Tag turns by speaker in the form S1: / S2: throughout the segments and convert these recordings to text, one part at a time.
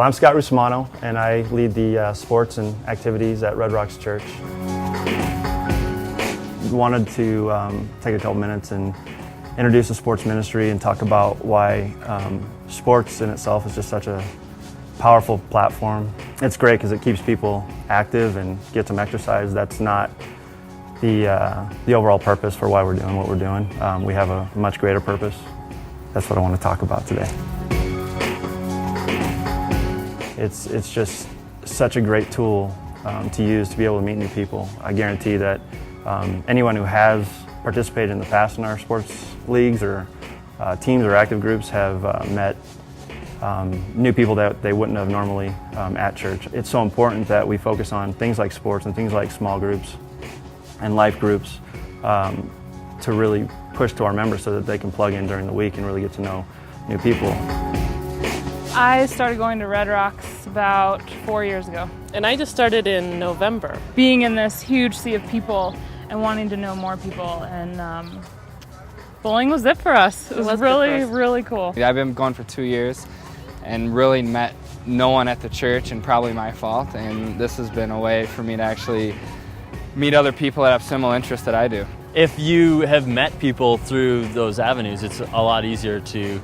S1: Well, I'm Scott Rusmano, and I lead the sports and activities at Red Rocks Church. Wanted to take a couple minutes and introduce the sports ministry and talk about why sports in itself is just such a powerful platform. It's great because it keeps people active and gets them exercise. That's not the overall purpose for why we're doing what we're doing. We have a much greater purpose. That's what I want to talk about today. It's just such a great tool to use to be able to meet new people. I guarantee that anyone who has participated in the past in our sports leagues or teams or active groups have met new people that they wouldn't have normally at church. It's so important that we focus on things like sports and things like small groups and life groups to really push to our members so that they can plug in during the week and really get to know new people.
S2: I started going to Red Rocks about 4 years ago.
S3: And I just started in November.
S2: Being in this huge sea of people and wanting to know more people, and bowling was it for us. It was really cool.
S4: I've been going for 2 years and really met no one at the church, and probably my fault, and this has been a way for me to actually meet other people that have similar interests that I do.
S5: If you have met people through those avenues, it's a lot easier to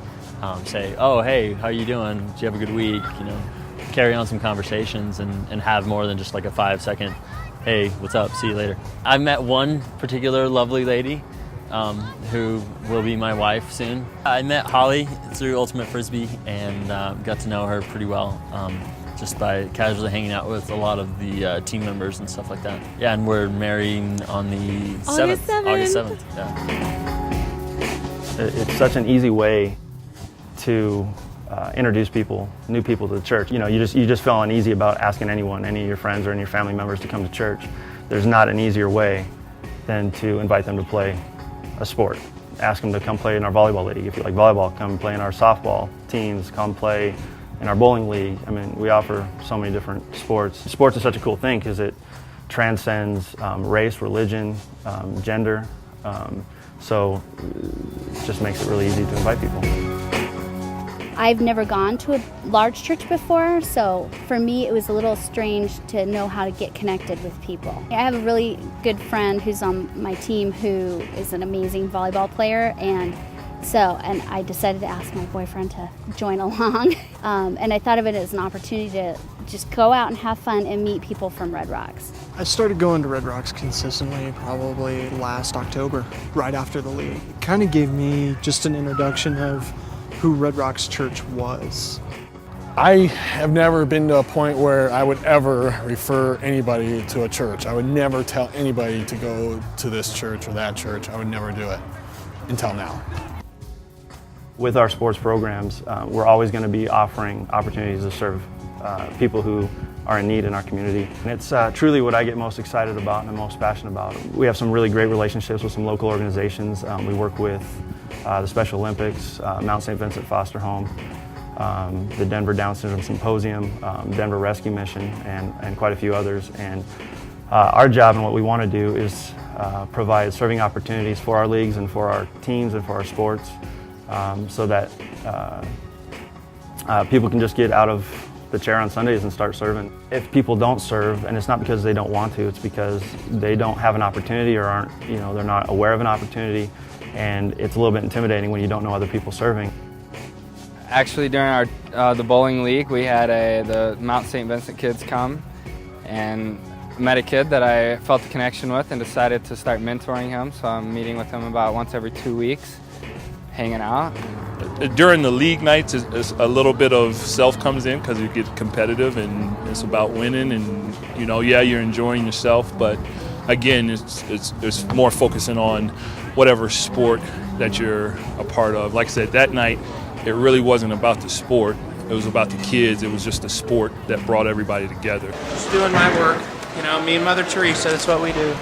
S5: say, oh, hey, how you doing? Did you have a good week? You know, carry on some conversations and have more than just like a 5-second, hey, what's up? See you later. I met one particular lovely lady who will be my wife soon. I met Holly through Ultimate Frisbee and got to know her pretty well just by casually hanging out with a lot of the team members and stuff like that. Yeah, and we're marrying on the
S3: August
S5: 7th. Yeah.
S1: It's such an easy way to introduce new people to the church. You know, you just feel uneasy about asking anyone, any of your friends or any of your family members to come to church. There's not an easier way than to invite them to play a sport. Ask them to come play in our volleyball league. If you like volleyball, come play in our softball teams, come play in our bowling league. I mean, we offer so many different sports. Sports is such a cool thing because it transcends race, religion, gender. So it just makes it really easy to invite people.
S6: I've never gone to a large church before, so for me it was a little strange to know how to get connected with people. I have a really good friend who's on my team who is an amazing volleyball player, and I decided to ask my boyfriend to join along. And I thought of it as an opportunity to just go out and have fun and meet people from Red Rocks.
S7: I started going to Red Rocks consistently probably last October, right after the league. It kind of gave me just an introduction of who Red Rocks Church was.
S8: I have never been to a point where I would ever refer anybody to a church. I would never tell anybody to go to this church or that church. I would never do it until now.
S1: With our sports programs, we're always going to be offering opportunities to serve people who are in need in our community. And it's truly what I get most excited about and I'm most passionate about. We have some really great relationships with some local organizations. We work with the Special Olympics, Mount St. Vincent Foster Home, the Denver Down Syndrome Symposium, Denver Rescue Mission, and quite a few others. And our job and what we want to do is provide serving opportunities for our leagues and for our teams and for our sports so that people can just get out of the chair on Sundays and start serving. If people don't serve, and it's not because they don't want to, it's because they don't have an opportunity or aren't, they're not aware of an opportunity, and it's a little bit intimidating when you don't know other people serving.
S4: Actually, during the bowling league, we had the Mount St. Vincent kids come, and met a kid that I felt a connection with and decided to start mentoring him. So I'm meeting with him about once every 2 weeks, hanging out.
S9: During the league nights, it's a little bit of self comes in because you get competitive and it's about winning, and you're enjoying yourself, but again, it's more focusing on whatever sport that you're a part of. Like I said, that night, it really wasn't about the sport. It was about the kids. It was just the sport that brought everybody together.
S10: Just doing my work. Me and Mother Teresa, that's what we do.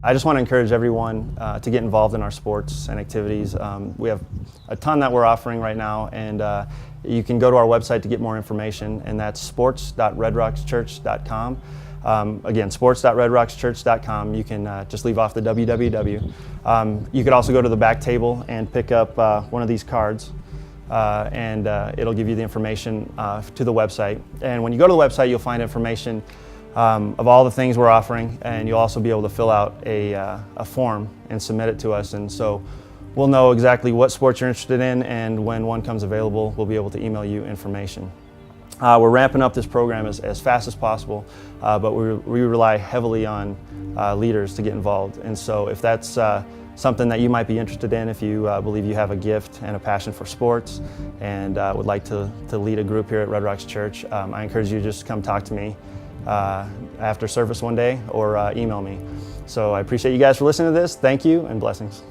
S1: I just want to encourage everyone to get involved in our sports and activities. We have a ton that we're offering right now, and you can go to our website to get more information, and that's sports.redrockschurch.com. Again, sports.redrockschurch.com. You can just leave off the www. You could also go to the back table and pick up one of these cards. and it'll give you the information to the website. And when you go to the website, you'll find information of all the things we're offering, and you'll also be able to fill out a form and submit it to us. And so we'll know exactly what sports you're interested in, and when one comes available, we'll be able to email you information. We're ramping up this program as fast as possible, but we rely heavily on leaders to get involved. And so if that's something that you might be interested in, if you believe you have a gift and a passion for sports and would like to lead a group here at Red Rocks Church, I encourage you to just come talk to me after service one day or email me. So I appreciate you guys for listening to this. Thank you and blessings.